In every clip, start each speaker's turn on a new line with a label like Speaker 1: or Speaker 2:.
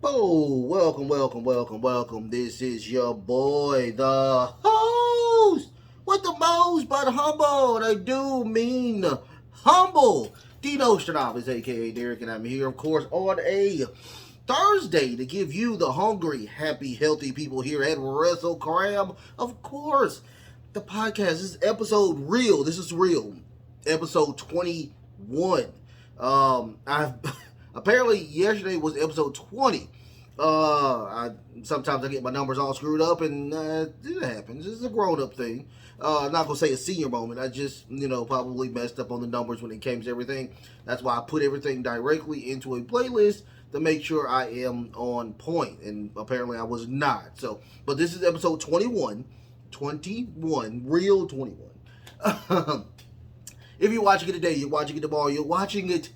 Speaker 1: Oh, welcome. This is your boy, the host with the most, but humble. I do mean humble. Dino Stradamus, aka Derek, and I'm here, of course, on a Thursday to give you the hungry, happy, healthy people here at Wrestle Cram. Of course, the podcast. This is episode real. This is real. Episode 21. I've apparently yesterday was episode 20. Sometimes I get my numbers all screwed up, and it happens. It's a grown-up thing. I'm not gonna say a senior moment. I just, probably messed up on the numbers when it came to everything. That's why I put everything directly into a playlist to make sure I am on point. And apparently I was not. So, but this is episode 21. 21, real 21. If you're watching it today, you're watching it tomorrow, you're watching it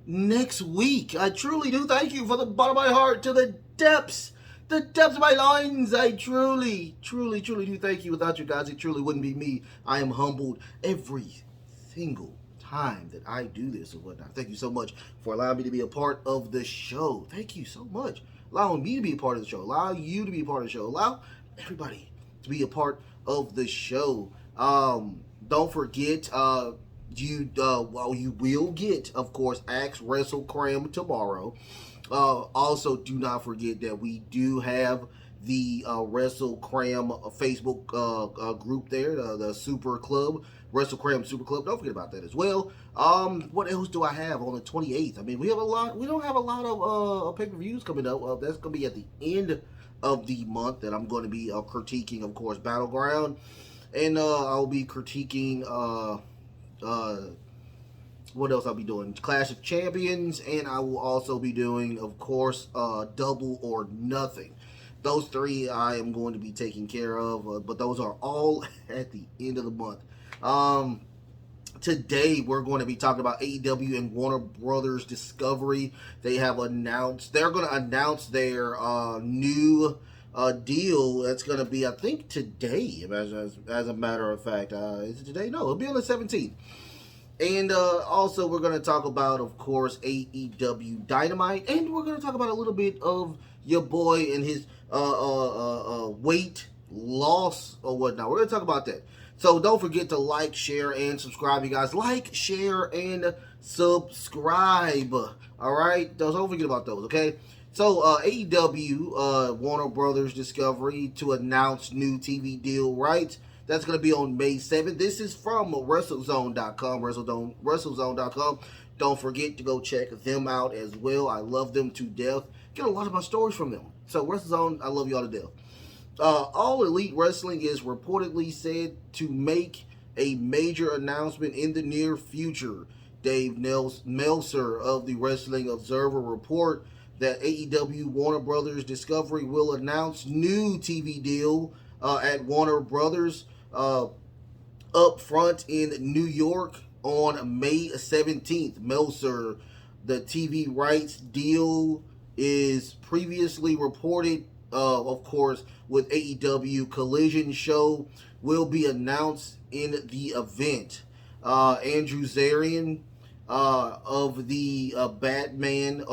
Speaker 1: next week. I truly do thank you from the bottom of my heart to the depths of my loins. I truly do thank you. Without you guys, it truly wouldn't be me. I am humbled every single time that I do this and whatnot. Thank you so much for allowing me to be a part of the show. Thank you so much. Allowing me to be a part of the show. Allow you to be a part of the show. Allow everybody to be a part of the show. Don't forget, you will get, of course, Axe Wrestle Cram tomorrow. Also, do not forget that we do have the Wrestle Cram Facebook group there, the Super Club, Wrestle Cram Super Club. Don't forget about that as well. What else do I have on the 28th? I mean, we have a lot. We don't have a lot of pay-per-views coming up. That's going to be at the end of the month that I'm going to be critiquing, of course, Battleground, and I'll be critiquing. What else I'll be doing? Clash of Champions, and I will also be doing, of course, Double or Nothing. Those three I am going to be taking care of, but those are all at the end of the month. Today we're going to be talking about AEW and Warner Brothers Discovery. They're going to announce their new deal. That's going to be, I think, today, as a matter of fact. Is it today? No, it'll be on the 17th. And also we're going to talk about, of course, AEW Dynamite, and we're going to talk about a little bit of your boy and his weight loss or whatnot. We're going to talk about that. So don't forget to like, share, and subscribe, you guys. Like, share, and subscribe. All right? Don't forget about those, okay? So AEW, Warner Brothers Discovery, to announce new TV deal rights. That's going to be on May 7th. This is from WrestleZone.com, WrestleZone.com. Don't forget to go check them out as well. I love them to death. Get a lot of my stories from them. So WrestleZone, I love y'all to death. All Elite Wrestling is reportedly said to make a major announcement in the near future. Dave Meltzer of the Wrestling Observer report that AEW Warner Brothers Discovery will announce new TV deal at Warner Brothers up front in New York on May 17th. Meltzer, the TV rights deal is previously reported, of course, with AEW Collision show will be announced in the event. Andrew Zarian of the Batman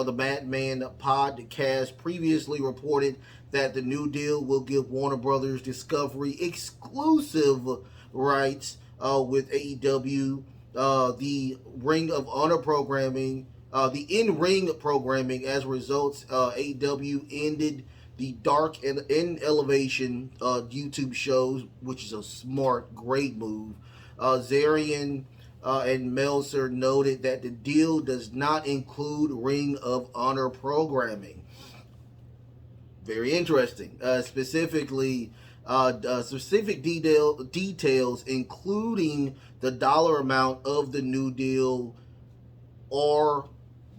Speaker 1: podcast previously reported that the new deal will give Warner Brothers Discovery exclusive rights with AEW, the Ring of Honor programming, the in-ring programming. As a result, AEW ended the Dark and in Elevation YouTube shows, which is a smart, great move. Zarian and Meltzer noted that the deal does not include Ring of Honor programming. Very interesting. Specific details, including the dollar amount of the new deal, are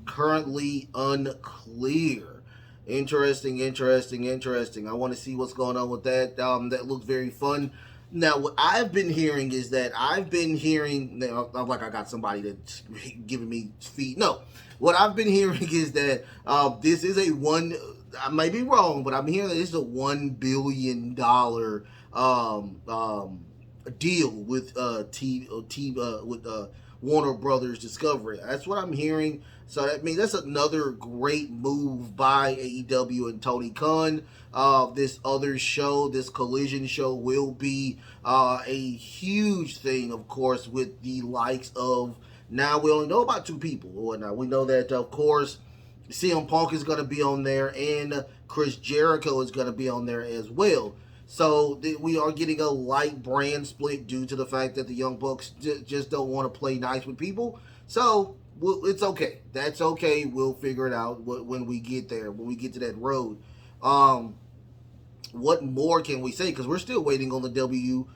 Speaker 1: currently unclear. Interesting. I want to see what's going on with that. That looks very fun. Now, what I've been hearing is that like I got somebody that's giving me feed. No, what I've been hearing is that this is I may be wrong, but I'm hearing that this is a $1 billion deal with Warner Brothers Discovery. That's what I'm hearing. So that's another great move by AEW and Tony Khan. This other show, this Collision show, will be a huge thing, of course, with the likes of, now we only know about two people or whatnot. We know that, of course, CM Punk is going to be on there, and Chris Jericho is going to be on there as well. So we are getting a light brand split due to the fact that the Young Bucks just don't want to play nice with people. So it's okay. That's okay. We'll figure it out when we get there, when we get to that road. What more can we say? Because we're still waiting on the WWE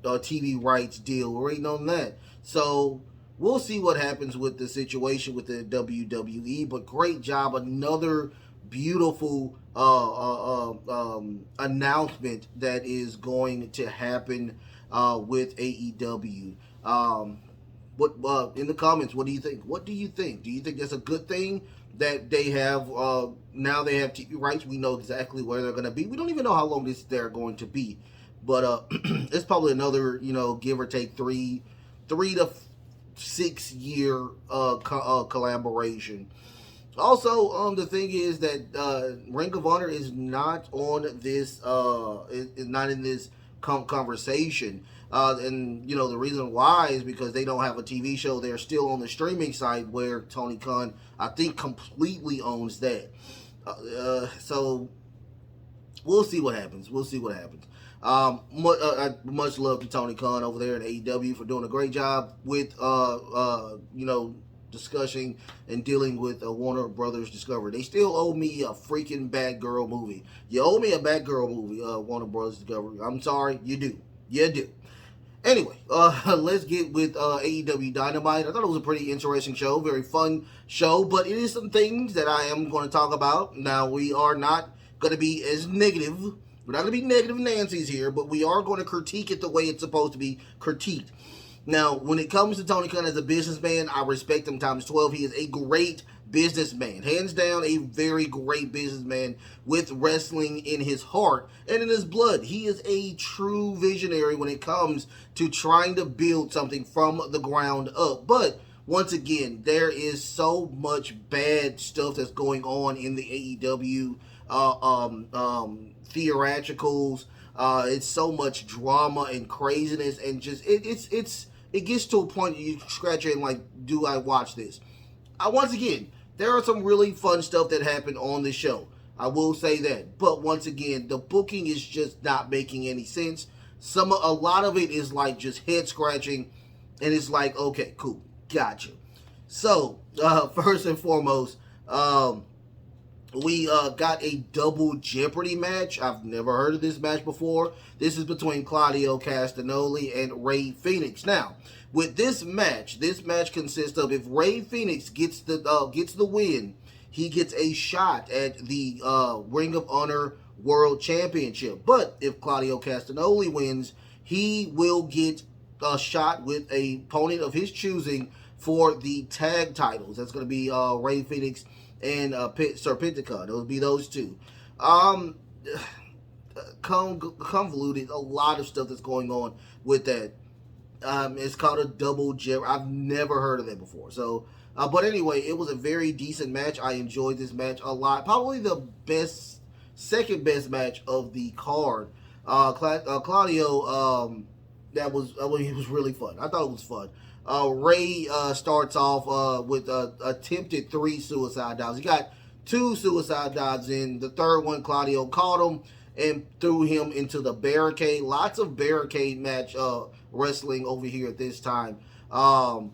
Speaker 1: TV rights deal. We're waiting on that. So we'll see what happens with the situation with the WWE. But great job. Another beautiful announcement that is going to happen with AEW. What in the comments? What do you think? What do you think? Do you think that's a good thing that they have now? They have TV rights. We know exactly where they're going to be. We don't even know how long they're going to be, but it's probably another, give or take three to 6 year collaboration. Also, the thing is that Ring of Honor is not on this, is not in this conversation. And the reason why is because they don't have a TV show. They're still on the streaming side where Tony Khan, I think, completely owns that. So we'll see what happens. Much love to Tony Khan over there at AEW for doing a great job with discussing and dealing with Warner Brothers Discovery. They still owe me a freaking Batgirl movie. You owe me a Batgirl movie, Warner Brothers Discovery. I'm sorry, you do. Anyway, let's get with AEW Dynamite. I thought it was a pretty interesting show, very fun show, but it is some things that I am going to talk about. Now, we are not going to be as negative. We're not going to be negative Nancy's here, but we are going to critique it the way it's supposed to be critiqued. Now, when it comes to Tony Khan as a businessman, I respect him times 12. He is a great businessman. Hands down, a very great businessman with wrestling in his heart and in his blood. He is a true visionary when it comes to trying to build something from the ground up. But once again, there is so much bad stuff that's going on in the AEW theatricals. It's so much drama and craziness, and just it gets to a point that you scratch your head like, do I watch this? Once again, there are some really fun stuff that happened on the show. I will say that. But once again, the booking is just not making any sense. A lot of it is like just head scratching, and it's like, okay, cool, gotcha. So, first and foremost, we got a double Jeopardy match. I've never heard of this match before. This is between Claudio Castagnoli and Rey Fenix. Now, with this match consists of, if Rey Fenix gets the win, he gets a shot at the Ring of Honor World Championship. But if Claudio Castagnoli wins, he will get a shot with a opponent of his choosing for the tag titles. That's going to be Rey Fenix and Serpentica. It'll be those two. Convoluted, a lot of stuff that's going on with that. It's called a double Jeopardy. I've never heard of that before. So, but anyway, it was a very decent match. I enjoyed this match a lot. Probably the second best match of the card. Claudio, he was really fun. I thought it was fun. Ray starts off with attempted 3 suicide dives. He got 2 suicide dives in. The third one, Claudio caught him and threw him into the barricade. Lots of barricade match wrestling over here at this time. So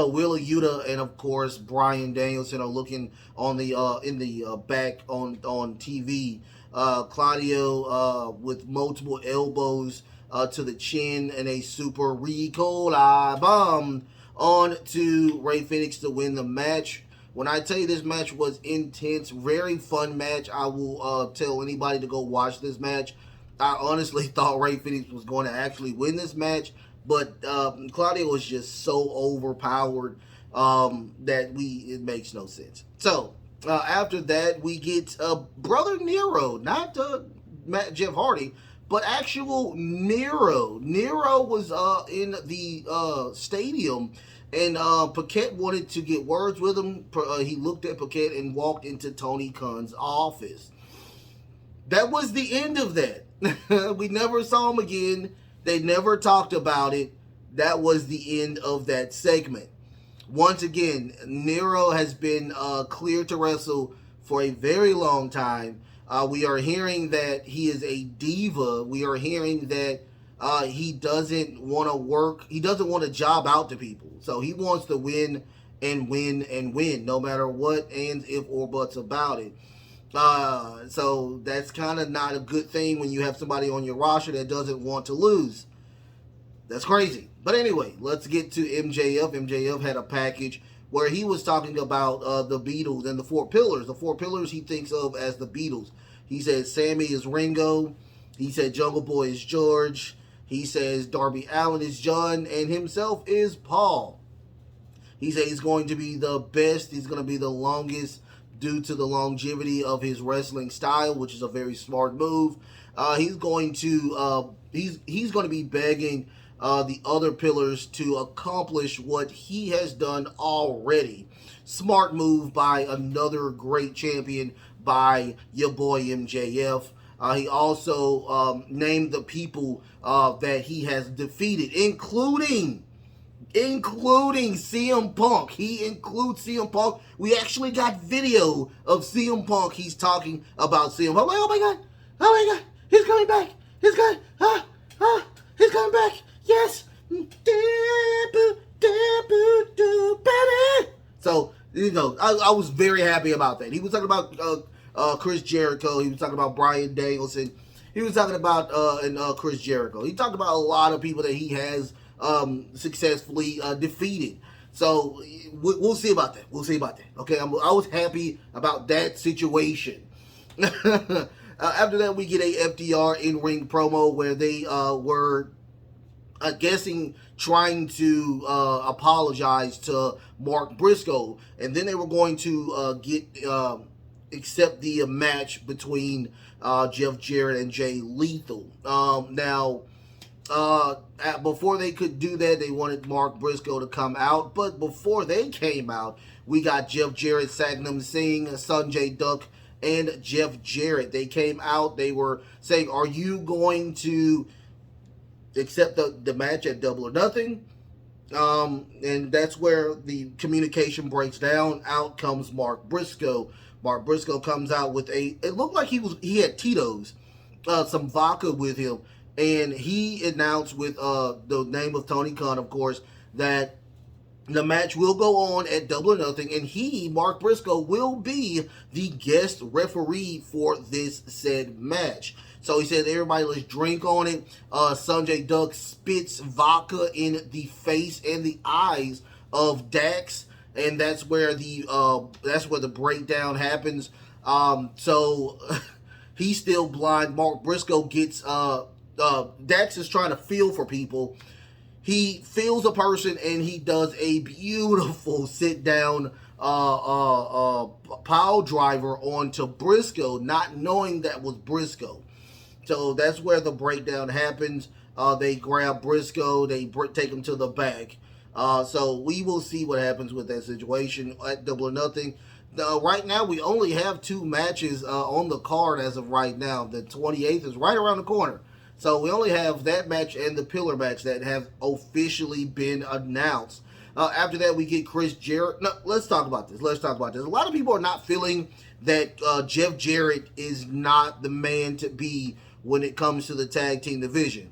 Speaker 1: Wheeler Yuta and of course Bryan Danielson are looking on the in the back on TV. Claudio with multiple elbows to the chin and a super Ricola bomb on to Rey Fenix to win the match. When I tell you this match was intense, very fun match, I will tell anybody to go watch this match. I honestly thought Rey Fenix was going to actually win this match, but Claudio was just so overpowered that it makes no sense. So after that, we get Brother Nero, not Jeff Hardy, but actual Nero. Nero was in the stadium And Paquette wanted to get words with him. He looked at Paquette and walked into Tony Khan's office. That was the end of that. We never saw him again. They never talked about it. That was the end of that segment. Once again, Nero has been cleared to wrestle for a very long time. We are hearing that he is a diva. We are hearing that he doesn't want to work. He doesn't want to job out to people. So he wants to win and win and win, no matter what ands, if, or buts about it. So that's kind of not a good thing when you have somebody on your roster that doesn't want to lose. That's crazy. But anyway, let's get to MJF. MJF had a package where he was talking about the Beatles and the Four Pillars. The Four Pillars he thinks of as the Beatles. He said Sammy is Ringo. He said Jungle Boy is George. He says Darby Allin is John. And himself is Paul. He said he's going to be the best. He's going to be the longest due to the longevity of his wrestling style, which is a very smart move. He's going to be begging the other pillars to accomplish what he has done already. Smart move by another great champion, by your boy MJF. He also named the people that he has defeated, including CM Punk. He includes CM Punk. We actually got video of CM Punk. He's talking about CM Punk. I'm like, oh my god, he's coming back. He's coming back. Yes. So, you know, I was very happy about that. He was talking about Chris Jericho. He was talking about Bryan Danielson. He was talking about Chris Jericho. He talked about a lot of people that he has successfully defeated. So we'll see about that. Okay, I was happy about that situation. After that, we get a FDR in-ring promo where they were guessing trying to apologize to Mark Briscoe, and then they were going to accept the match between Jeff Jarrett and Jay Lethal. Before they could do that, they wanted Mark Briscoe to come out. But before they came out, we got Jeff Jarrett, Satnam Singh, Sanjay Dutt, and Jeff Jarrett. They came out. They were saying, are you going to accept the match at Double or Nothing? And that's where the communication breaks down. Out comes Mark Briscoe. Mark Briscoe comes out with it looked like he had Tito's, some vodka with him. And he announced with the name of Tony Khan, of course, that the match will go on at Double or Nothing, and he, Mark Briscoe, will be the guest referee for this said match. So he said, everybody, let's drink on it. Sanjay Dutt spits vodka in the face and the eyes of Dax, and that's where the breakdown happens. So he's still blind. Mark Briscoe gets Dax is trying to feel for people. He feels a person and he does a beautiful sit down pile driver onto Briscoe, not knowing that was Briscoe. So that's where the breakdown happens. They grab Briscoe, they take him to the back. So we will see what happens with that situation at Double or Nothing. Right now, we only have 2 matches on the card as of right now. The 28th is right around the corner. So we only have that match and the pillar match that have officially been announced. After that, we get Chris Jarrett. No, let's talk about this. A lot of people are not feeling that Jeff Jarrett is not the man to be when it comes to the tag team division.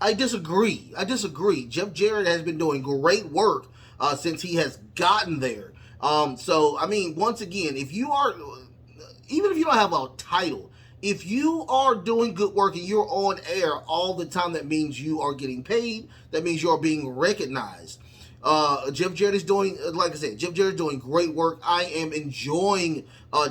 Speaker 1: I disagree. Jeff Jarrett has been doing great work since he has gotten there. So, I mean, once again, even if you don't have a title, if you are doing good work and you're on air all the time, that means you are getting paid. That means you are being recognized. Jeff Jarrett is doing, like I said, doing great work. I am enjoying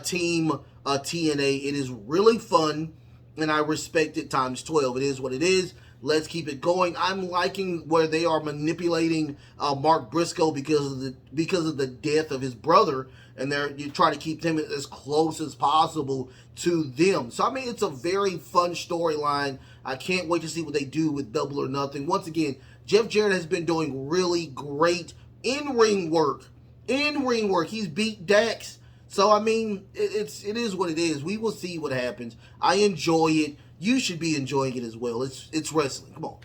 Speaker 1: Team TNA. It is really fun, and I respect it times 12. It is what it is. Let's keep it going. I'm liking where they are manipulating Mark Briscoe because of the death of his brother, and you try to keep him as close as possible to them. So I mean, it's a very fun storyline. I can't wait to see what they do with Double or Nothing. Once again, Jeff Jarrett has been doing really great in-ring work. In-ring work. He's beat Dax. So, I mean, it is what it is. We will see what happens. I enjoy it. You should be enjoying it as well. It's wrestling. Come on.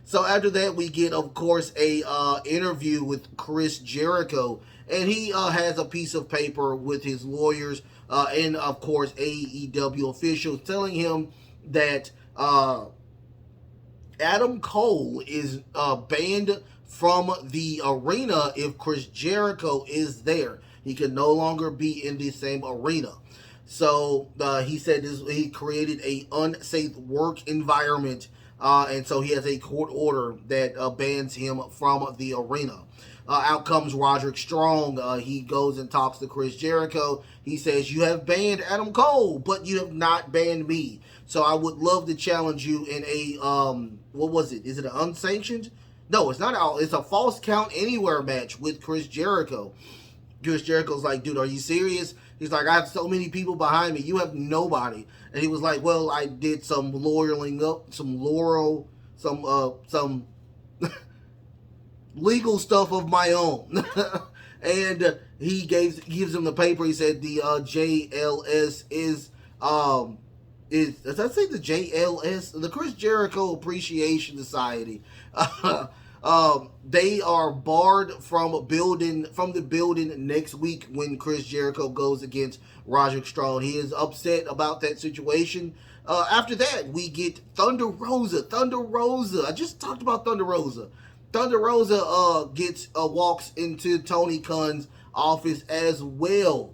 Speaker 1: So after that, we get, of course, a interview with Chris Jericho. And he has a piece of paper with his lawyers and, of course, AEW officials telling him that Adam Cole is banned from the arena if Chris Jericho is there. He can no longer be in the same arena. So he said he created a unsafe work environment, and so he has a court order that bans him from the arena. Out comes Roderick Strong. He goes and talks to Chris Jericho. He says, "You have banned Adam Cole, but you have not banned me. So I would love to challenge you in a what was it? Is it an unsanctioned? No, it's not. It's a false count anywhere match with Chris Jericho." Chris Jericho's like, "Dude, are you serious?" He's like, "I have so many people behind me. You have nobody." And he was like, "Well, I did some lawyering up, some legal stuff of my own." And he gives him the paper. He said the JLS is does I say the JLS, the Chris Jericho Appreciation Society? They are barred from the building next week when Chris Jericho goes against Roderick Strong. He is upset about that situation. After that, we get Thunder Rosa. Thunder Rosa. I just talked about Thunder Rosa. Thunder Rosa walks into Tony Khan's office as well.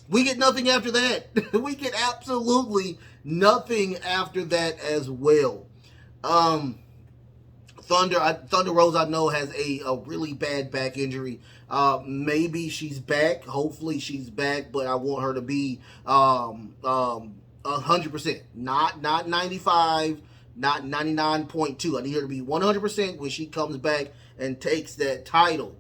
Speaker 1: We get nothing after that. We get absolutely nothing after that as well. Thunder Rosa, I know, has a really bad back injury. Maybe she's back. Hopefully she's back, but I want her to be 100%. Not 95, not 99.2. I need her to be 100% when she comes back and takes that title.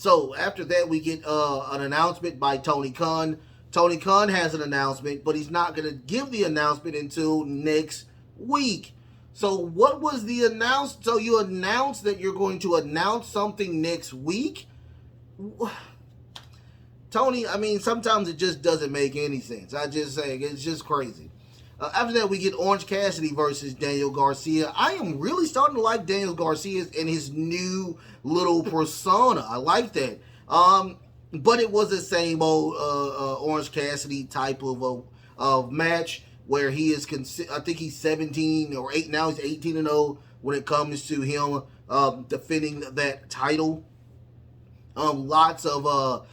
Speaker 1: So after that, we get an announcement by Tony Khan. Tony Khan has an announcement, but he's not going to give the announcement until next week. So what was the announcement? So you announced that you're going to announce something next week? Tony, I mean, sometimes it just doesn't make any sense. I just say, it's just crazy. After that, we get Orange Cassidy versus Daniel Garcia. I am really starting to like Daniel Garcia and his new little persona. I like that. But it was the same old Orange Cassidy type of match where he is, I think he's 17 or 8 now. He's 18-0 when it comes to him defending that title. Lots of,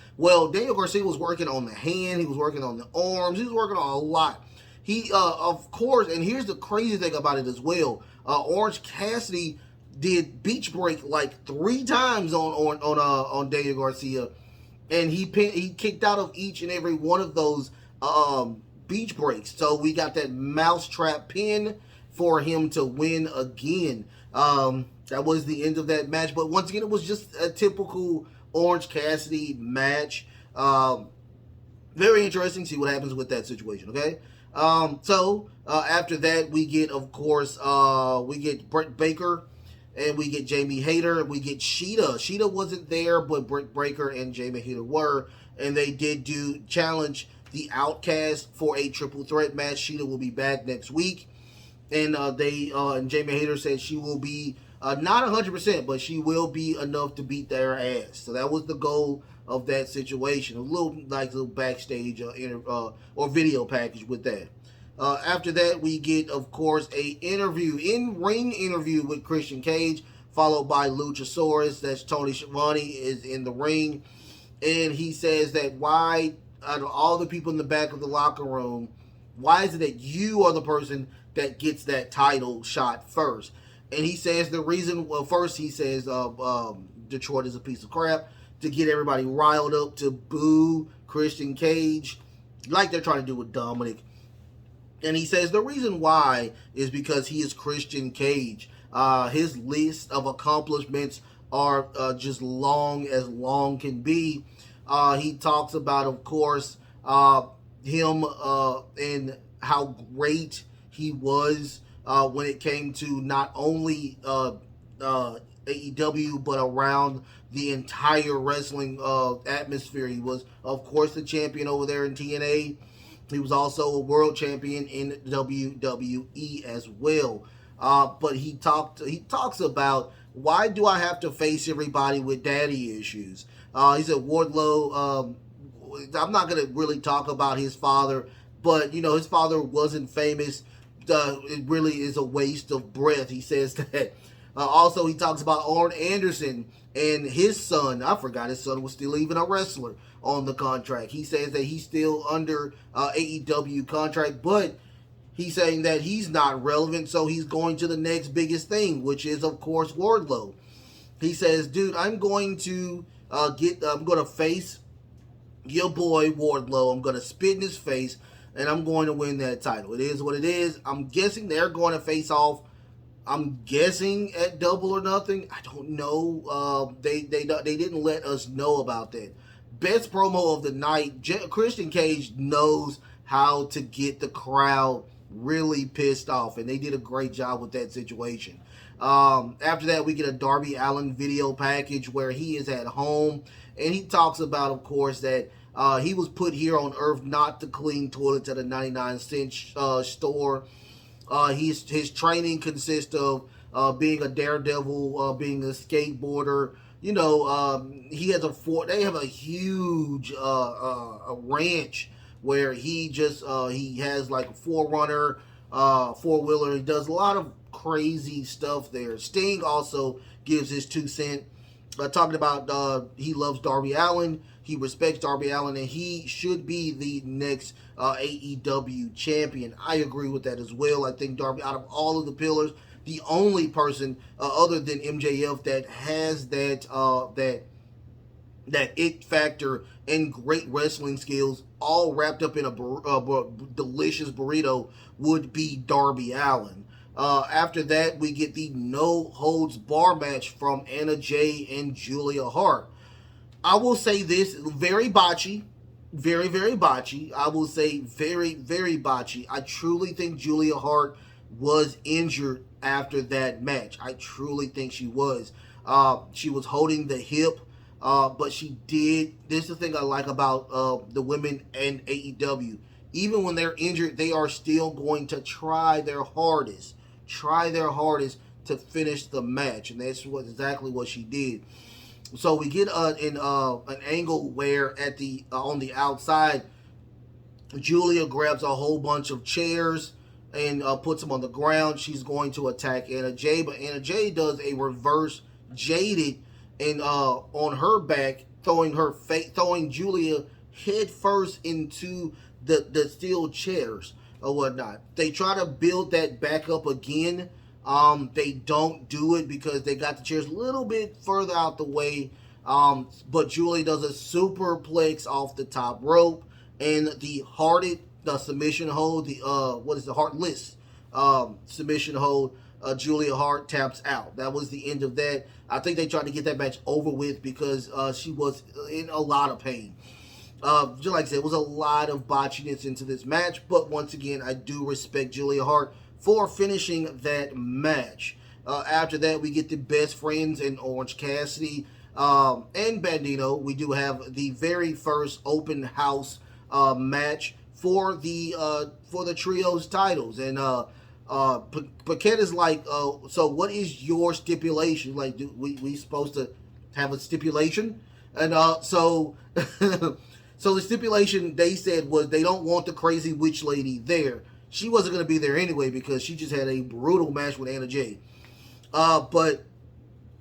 Speaker 1: Daniel Garcia was working on the hand. He was working on the arms. He was working on a lot. He, of course, and here's the crazy thing about it as well. Orange Cassidy did beach break like 3 times on Daniel Garcia, and he kicked out of each and every one of those beach breaks. So we got that mousetrap pin for him to win again. That was the end of that match. But once again, it was just a typical Orange Cassidy match. Very interesting. See what happens with that situation. Okay. So after that, we get, of course, we get Britt Baker, and we get Jamie Hayter, and we get Sheeta. Sheeta wasn't there, but Britt Baker and Jamie Hayter were, and they did challenge the Outcast for a triple threat match. Sheeta will be back next week, and and Jamie Hayter said she will be not 100%, but she will be enough to beat their ass. So that was the goal of that situation. A little backstage or video package with that. After that, we get, of course, a in-ring interview with Christian Cage, followed by Luchasaurus. That's Tony Schiavone is in the ring, and he says that why, out of all the people in the back of the locker room, why is it that you are the person that gets that title shot first? And he says the reason, first he says Detroit is a piece of crap, to get everybody riled up to boo Christian Cage, like they're trying to do with Dominic. And he says the reason why is because he is Christian Cage. His list of accomplishments are just long as long can be. He talks about, of course, him and how great he was when it came to not only AEW but around the entire wrestling atmosphere. He was, of course, the champion over there in TNA. He was also a world champion in WWE as well. But he talks about, why do I have to face everybody with daddy issues? He said Wardlow. I'm not going to really talk about his father, but his father wasn't famous. It really is a waste of breath. He says that. Also, he talks about Arn Anderson and his son. I forgot his son was still even a wrestler on the contract. He says that he's still under AEW contract, but he's saying that he's not relevant, so he's going to the next biggest thing, which is, of course, Wardlow. He says, dude, I'm going to face your boy Wardlow. I'm going to spit in his face, and I'm going to win that title. It is what it is. I'm guessing they're going to face off, I'm guessing, at Double or Nothing. I don't know. They didn't let us know about that. Best promo of the night. Christian Cage knows how to get the crowd really pissed off, and they did a great job with that situation. After that, we get a Darby Allin video package where he is at home, and he talks about, of course, that he was put here on Earth not to clean toilets at a 99-cent store. His training consists of being a daredevil, being a skateboarder. He has they have a huge a ranch where he has like a forerunner, four-wheeler. He does a lot of crazy stuff there. Sting also gives his 2 cents, talking about he loves Darby Allin, he respects Darby Allin, and he should be the next AEW champion. I agree with that as well. I think Darby, out of all of the pillars, the only person other than MJF that has that it factor and great wrestling skills all wrapped up in a delicious burrito would be Darby Allin. After that, we get the no holds bar match from Anna Jay and Julia Hart. I will say this, very botchy, very, very botchy. I will say very, very botchy. I truly think Julia Hart was injured after that match. I truly think she was. She was holding the hip, but she did. This is the thing I like about the women and AEW. Even when they're injured, they are still going to try their hardest to finish the match, and that's exactly what she did. So we get an angle where on the outside, Julia grabs a whole bunch of chairs and puts them on the ground. She's going to attack Anna Jay, but Anna Jay does a reverse jaded and on her back, throwing Julia head first into the steel chairs or whatnot. They try to build that back up again. They don't do it because they got the chairs a little bit further out the way. But Julie does a superplex off the top rope, and the submission hold, the heartless submission hold, Julia Hart taps out. That was the end of that. I think they tried to get that match over with because she was in a lot of pain. Just like I said, it was a lot of botchiness into this match, but once again, I do respect Julia Hart for finishing that match. After that, we get the Best Friends and Orange Cassidy and Bandito. We do have the very first open house match for the trios titles, and Paquette is like, so what is your stipulation? Like, do we supposed to have a stipulation? And so so the stipulation they said was they don't want the crazy witch lady there. She wasn't going to be there anyway because she just had a brutal match with Anna Jay. But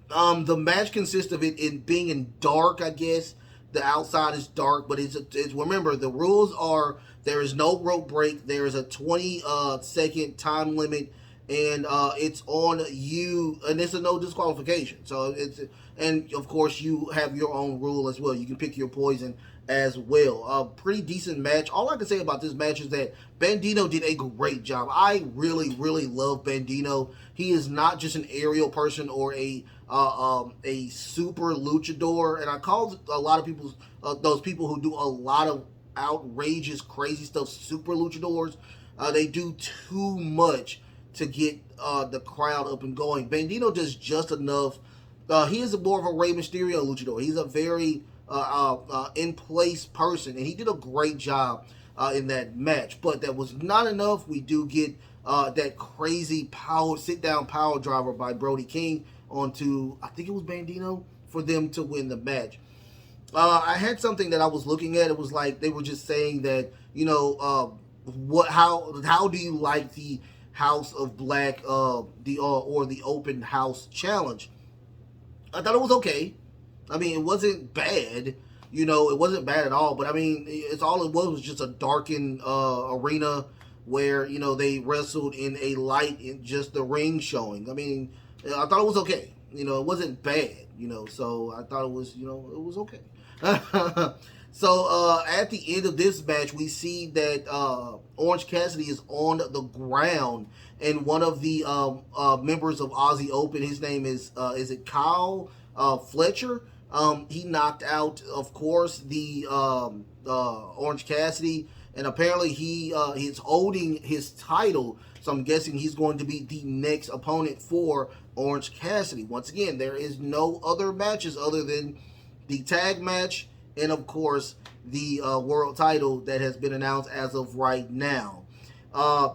Speaker 1: the match consists of it in being in dark, I guess. The outside is dark, but it's remember, the rules are there is no rope break. There is a 20-second time limit, and it's on you, and it's a no disqualification. So and of course you have your own rule as well. You can pick your poison as well. A pretty decent match. All I can say about this match is that Bandito did a great job. I really, really love Bandito. He is not just an aerial person or a super luchador, and I call a lot of people, those people who do a lot of outrageous, crazy stuff, super luchadors. They do too much to get the crowd up and going. Bandito does just enough. He is more of a Rey Mysterio luchador. He's a very in place person, and he did a great job in that match. But that was not enough. We do get that crazy sit down power driver by Brody King onto, I think it was Bandito, for them to win the match. I had something that I was looking at. It was like they were just saying that, how do you like the House of Black or the Open House Challenge? I thought it was okay. I mean, it wasn't bad. It wasn't bad at all. But I mean, it was just a darkened arena where they wrestled in a light in just the ring showing. I mean, I thought it was okay. It wasn't bad. So I thought it was it was okay. So at the end of this match, we see that Orange Cassidy is on the ground, and one of the members of Aussie Open, his name is it Kyle Fletcher? He knocked out, of course, the Orange Cassidy, and apparently he's holding his title. So I'm guessing he's going to be the next opponent for Orange Cassidy. Once again, there is no other matches other than the tag match and, of course, the world title that has been announced as of right now.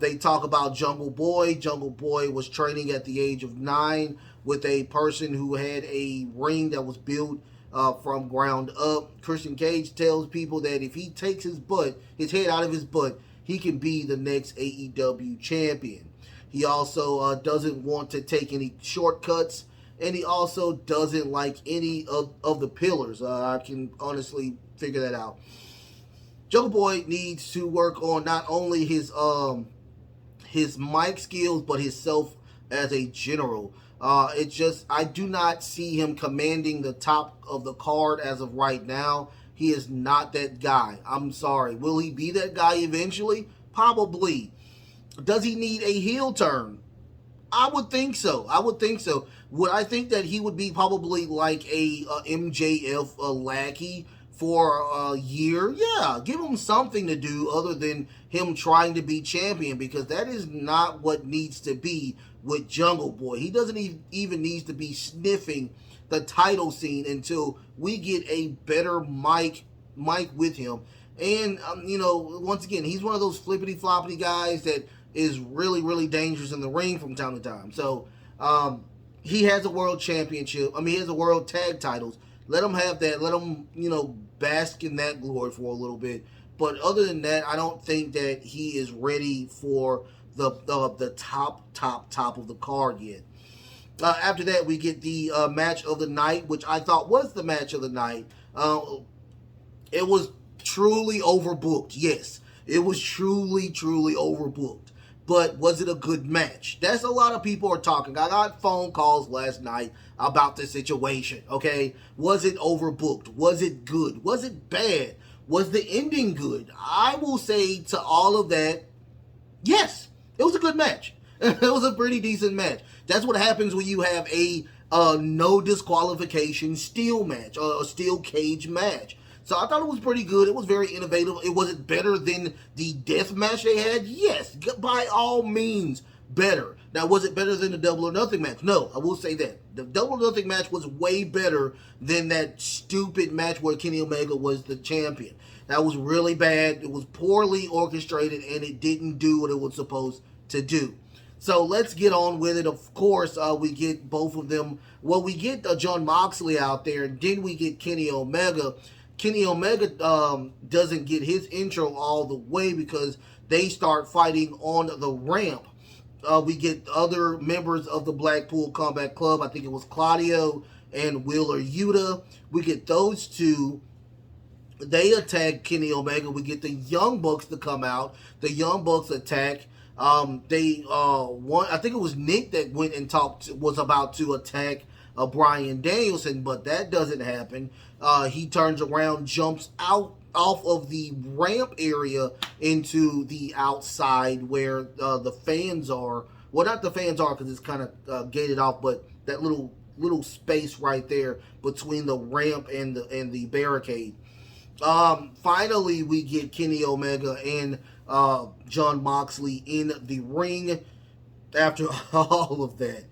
Speaker 1: They talk about Jungle Boy. Jungle Boy was training at the age of 9 with a person who had a ring that was built from ground up. Christian Cage tells people that if he takes his head out of his butt, he can be the next AEW champion. He also doesn't want to take any shortcuts, and he also doesn't like any of the pillars. I can honestly figure that out. Jungle Boy needs to work on not only his mic skills, but himself as a general. I do not see him commanding the top of the card as of right now. He is not that guy. I'm sorry. Will he be that guy eventually? Probably. Does he need a heel turn? I would think so. Would I think that he would be probably like a MJF lackey for a year? Yeah, give him something to do other than him trying to be champion, because that is not what needs to be with Jungle Boy. He doesn't even need to be sniffing the title scene until we get a better mic with him. And once again, he's one of those flippity floppity guys that is really, really dangerous in the ring from time to time. So he has a world championship. He has a world tag titles. Let him have that. Let him bask in that glory for a little bit. But other than that, I don't think that he is ready for the top of the card yet. After that, we get the match of the night, which I thought was the match of the night. It was truly overbooked. Yes, it was truly overbooked. But was it a good match? That's a lot of people are talking. I got phone calls last night about the situation, okay? Was it overbooked? Was it good? Was it bad? Was the ending good? I will say to all of that, yes, it was a good match. It was a pretty decent match. That's what happens when you have a no disqualification steel match, a steel cage match. So I thought it was pretty good. It was very innovative. It wasn't better than the death match they had. Yes, by all means, better. Now, was it better than the Double or Nothing match? No, I will say that. The Double or Nothing match was way better than that stupid match where Kenny Omega was the champion. That was really bad. It was poorly orchestrated, and it didn't do what it was supposed to do. So let's get on with it. Of course, we get both of them. Well, we get Jon Moxley out there, and then we get Kenny Omega. Kenny Omega doesn't get his intro all the way because they start fighting on the ramp. We get other members of the Blackpool Combat Club. I think it was Claudio and Wheeler Yuta. We get those two. They attack Kenny Omega. We get the Young Bucks to come out. The Young Bucks attack. I think it was Nick that went and was about to attack Bryan Danielson, but that doesn't happen. He turns around, jumps off of the ramp area into the outside where the fans are. Well, not the fans are because it's kind of gated off, but that little space right there between the ramp and the barricade. Finally, we get Kenny Omega and Jon Moxley in the ring. after all of that,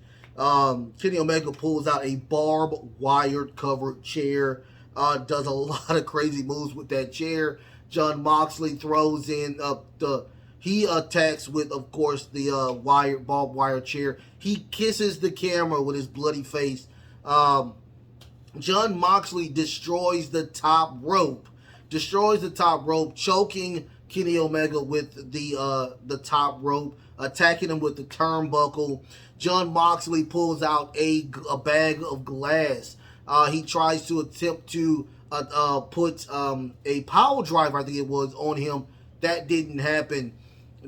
Speaker 1: Kenny Omega pulls out a barbed wire covered chair, does a lot of crazy moves with that chair. John Moxley throws in he attacks with, of course, the barbed wire chair. He kisses the camera with his bloody face. John Moxley destroys the top rope, choking Kenny Omega with the top rope, attacking him with the turnbuckle. John Moxley pulls out a bag of glass. He tries to attempt to put a power driver, I think it was, on him. That didn't happen.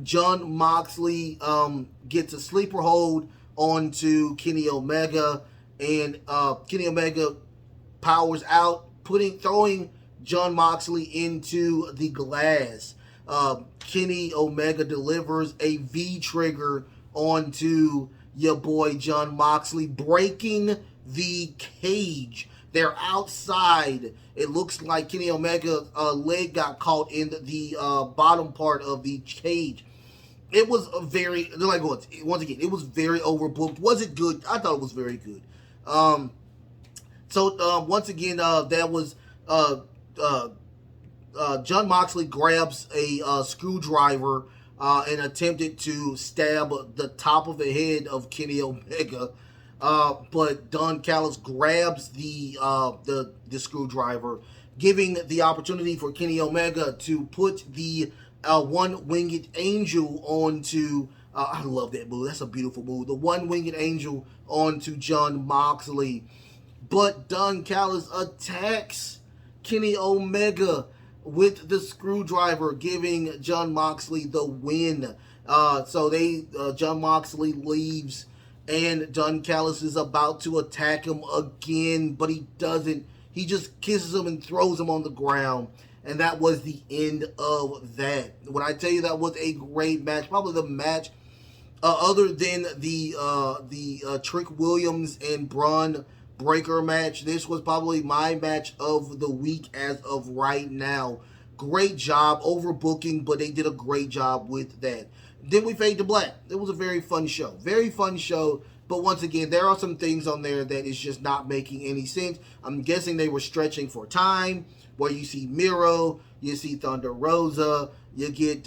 Speaker 1: John Moxley gets a sleeper hold onto Kenny Omega, and Kenny Omega powers out, throwing John Moxley into the glass. Kenny Omega delivers a V-trigger onto your boy John Moxley, breaking the cage. They're outside. It looks like Kenny Omega's leg got caught in the bottom part of the cage. It was once again, it was very overbooked. Was it good? I thought it was very good. Once again, that was John Moxley grabs a screwdriver and attempted to stab the top of the head of Kenny Omega, but Don Callis grabs the screwdriver, giving the opportunity for Kenny Omega to put the one-winged angel onto. I love that move. That's a beautiful move. The one-winged angel onto John Moxley. But Don Callis attacks Kenny Omega with the screwdriver, giving John Moxley the win. John Moxley leaves, and Don Callis is about to attack him again, but he doesn't. He just kisses him and throws him on the ground. And that was the end of that. When I tell you that was a great match, probably the match other than the Trick Williams and Braun Breaker match, this was probably my match of the week as of right now. Great job, overbooking, but they did a great job with that. Then we fade to black. It was a very fun show. Very fun show. But once again, there are some things on there that is just not making any sense. I'm guessing they were stretching for time, where you see Miro, you see Thunder Rosa, you get,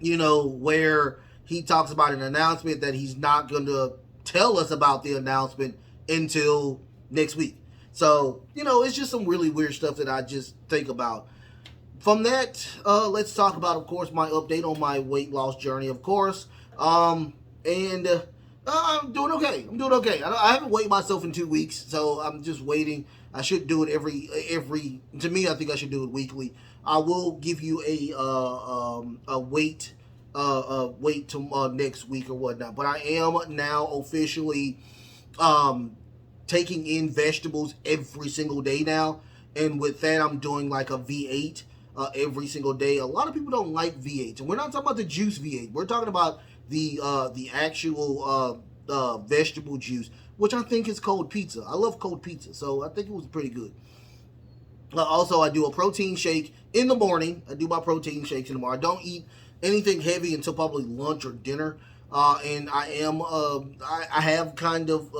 Speaker 1: where he talks about an announcement that he's not going to tell us about the announcement until next week. So, it's just some really weird stuff that I just think about. From that, let's talk about, of course, my update on my weight loss journey, of course. I'm doing okay. I haven't weighed myself in 2 weeks, so I'm just waiting. I should do it every. To me, I think I should do it weekly. I will give you a weight to next week or whatnot. But I am now officially taking in vegetables every single day now, and with that, I'm doing like a V8 every single day. A lot of people don't like V8s, and we're not talking about the juice V8. We're talking about the actual vegetable juice, which I think is cold pizza. I love cold pizza, so I think it was pretty good. Also, I do a protein shake in the morning. I do my protein shakes in the morning. I don't eat anything heavy until probably lunch or dinner. And I have kind of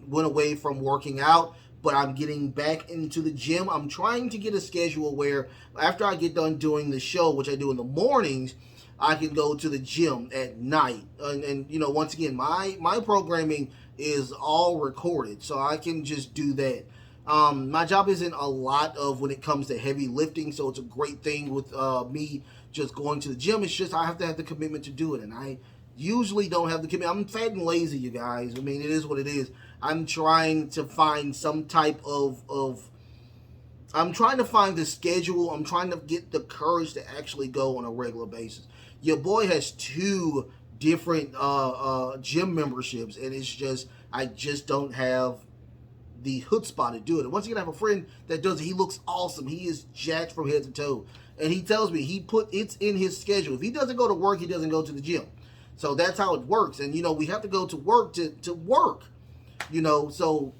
Speaker 1: went away from working out, but I'm getting back into the gym. I'm trying to get a schedule where after I get done doing the show, which I do in the mornings, I can go to the gym at night. And once again, my programming is all recorded, so I can just do that. My job isn't a lot of when it comes to heavy lifting, so it's a great thing with me just going to the gym. It's just I have to have the commitment to do it, and I usually don't have the commitment. I'm fat and lazy, you guys. I mean, it is what it is. I'm trying to find some type of I'm trying to find the schedule. I'm trying to get the courage to actually go on a regular basis. Your boy has 2 different gym memberships, and it's just I just don't have the chutzpah to do it. And once again, I have a friend that does it. He looks awesome. He is jacked from head to toe, and he tells me it's in his schedule. If he doesn't go to work, he doesn't go to the gym. So that's how it works. And we have to go to work to work. So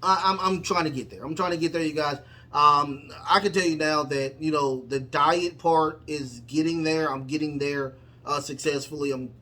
Speaker 1: I'm trying to get there. I'm trying to get there, you guys. I can tell you now that the diet part is getting there. I'm getting there. successfully. I'm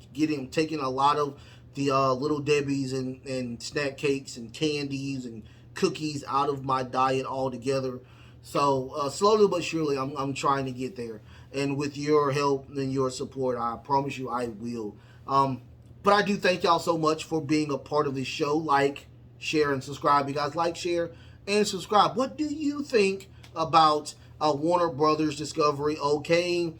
Speaker 1: taking a lot of the Little Debbie's and snack cakes and candies and cookies out of my diet altogether. So slowly but surely, I'm trying to get there. And with your help and your support, I promise you I will. But I do thank y'all so much for being a part of this show. Like, share, and subscribe. You guys like, share, and subscribe. What do you think about Warner Brothers Discovery okaying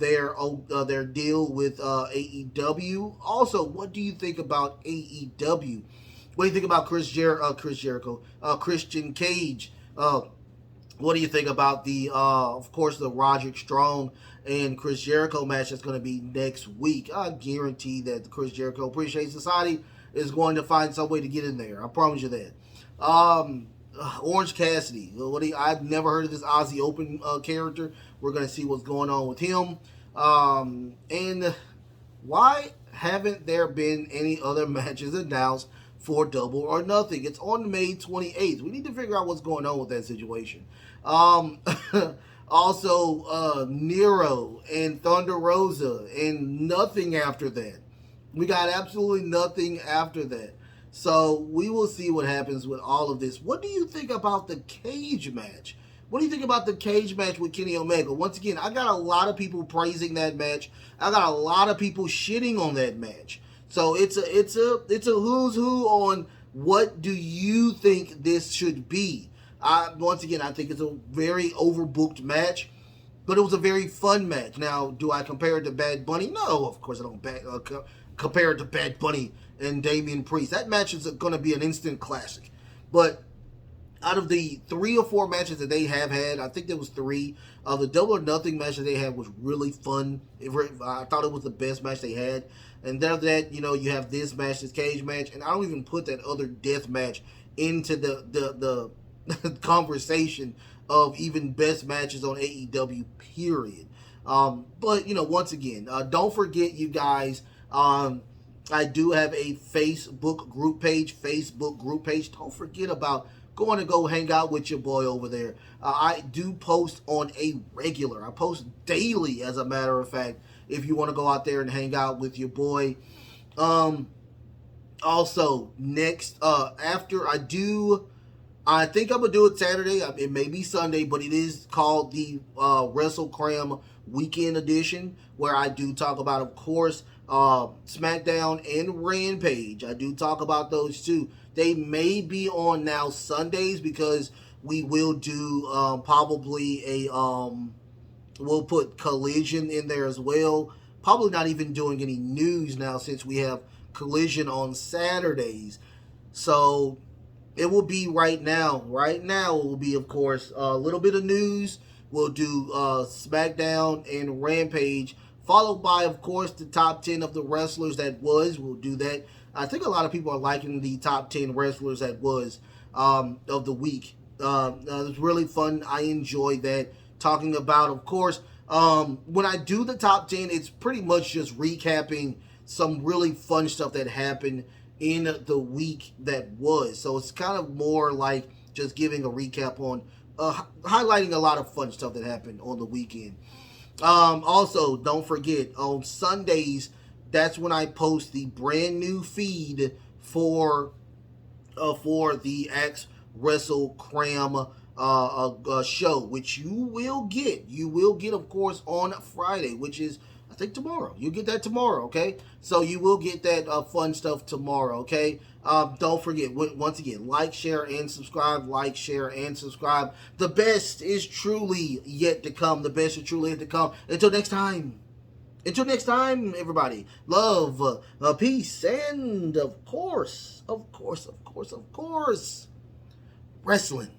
Speaker 1: their deal with AEW? Also, what do you think about AEW? What do you think about Christian Cage? What do you think about the, of course, the Roderick Strong and Chris Jericho match that's going to be next week? I guarantee that the Chris Jericho Appreciation Society is going to find some way to get in there. I promise you that. Orange Cassidy. I've never heard of this Aussie Open character. We're going to see what's going on with him. And why haven't there been any other matches announced for Double or Nothing? It's on May 28th. We need to figure out what's going on with that situation. Also, Nero and Thunder Rosa, and nothing after that. We got absolutely nothing after that. So we will see what happens with all of this. What do you think about the cage match? What do you think about the cage match with Kenny Omega? Once again, I got a lot of people praising that match. I got a lot of people shitting on that match. So it's a who's who on what do you think this should be. Once again, I think it's a very overbooked match, but it was a very fun match. Now, do I compare it to Bad Bunny? No, of course I don't compare it to Bad Bunny and Damian Priest. That match is going to be an instant classic. But out of the 3 or 4 matches that they have had, I think there was 3. The Double or Nothing match that they had was really fun. I thought it was the best match they had. And then after that, you have this match, this cage match, and I don't even put that other death match into the conversation of even best matches on AEW, period. But, once again, don't forget, you guys, I do have a Facebook group page. Don't forget about going to go hang out with your boy over there. I do post on a regular. I post daily, as a matter of fact, if you want to go out there and hang out with your boy. Also, next, after I think I'm going to do it Saturday. It may be Sunday, but it is called the Wrestle Cram Weekend Edition, where I do talk about, of course, SmackDown and Rampage. I do talk about those two. They may be on now Sundays because we will do probably we'll put Collision in there as well. Probably not even doing any news now since we have Collision on Saturdays. So it will be right now. Right now it will be, of course, a little bit of news. We'll do SmackDown and Rampage, followed by, of course, the top 10 of the wrestlers that was. We'll do that. I think a lot of people are liking the top 10 wrestlers that was of the week. It was really fun. I enjoyed that. Talking about, of course, when I do the top 10, it's pretty much just recapping some really fun stuff that happened in the week that was. So it's kind of more like just giving a recap on highlighting a lot of fun stuff that happened on the weekend. Also, don't forget, on Sundays, that's when I post the brand new feed for the Axe Wrestle Cram show, which you will get. You will get, of course, on Friday, which is, I think, tomorrow. You'll get that tomorrow, okay? So you will get that fun stuff tomorrow, okay? Don't forget, once again, like, share, and subscribe. Like, share, and subscribe. The best is truly yet to come. The best is truly yet to come. Until next time. Until next time, everybody. Love, peace, and of course, wrestling.